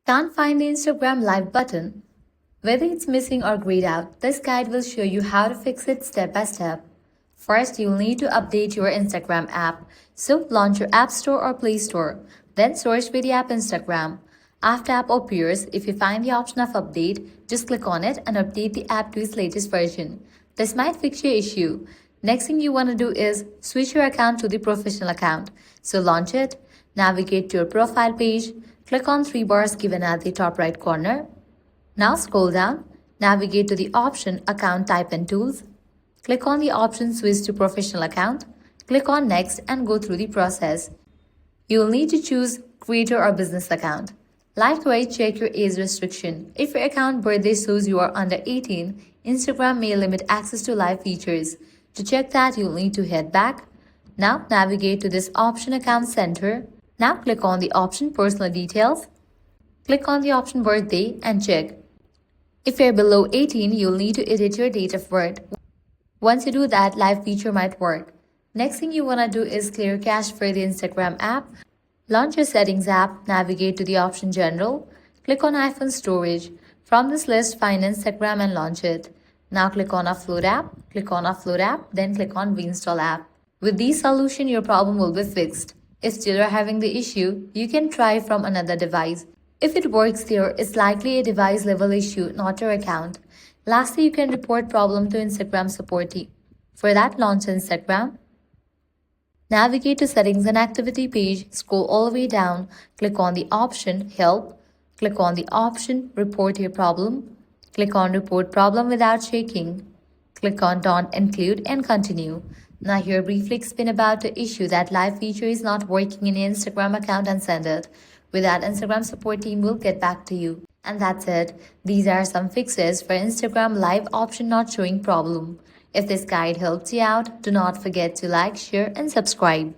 Can't find the Instagram Live button? Whether it's missing or grayed out, this guide will show you how to fix it step by step. First, you'll need to update your Instagram app. So, launch your App Store or Play Store. Then, search for the app Instagram. After app appears, if you find the option of update, just click on it and update the app to its latest version. This might fix your issue. Next thing you want to do is switch your account to the professional account. So, launch it, navigate to your profile page, click on three bars given at the top right corner. Now scroll down, navigate to the option Account Type and Tools. Click on the option Switch to Professional Account. Click on Next and go through the process. You will need to choose Creator or Business Account. Likewise, check your age restriction. If your account birthday shows you are under 18, Instagram may limit access to live features. To check that, you'll need to head back. Now navigate to this option Account Center. Now click on the option Personal Details. Click on the option Birthday and check. If you're below 18, you'll need to edit your date of birth. Once you do that, live feature might work. Next thing you want to do is clear cache for the Instagram app. Launch your Settings app, navigate to the option General. Click on iPhone Storage. From this list, find Instagram and launch it. Now click on Offload app, then click on Reinstall app. With this solution, your problem will be fixed. If still you're having the issue, you can try from another device. If it works there, it's likely a device level issue, not your account. Lastly, you can report problem to Instagram support team. For that, launch Instagram. Navigate to Settings and Activity page, scroll all the way down, click on the option Help, click on the option Report your problem, click on Report problem without shaking, click on Don't include and continue. Now here briefly explain about the issue that live feature is not working in your Instagram account and send it. With that, Instagram support team will get back to you. And that's it. These are some fixes for Instagram live option not showing problem. If this guide helped you out, do not forget to like, share and subscribe.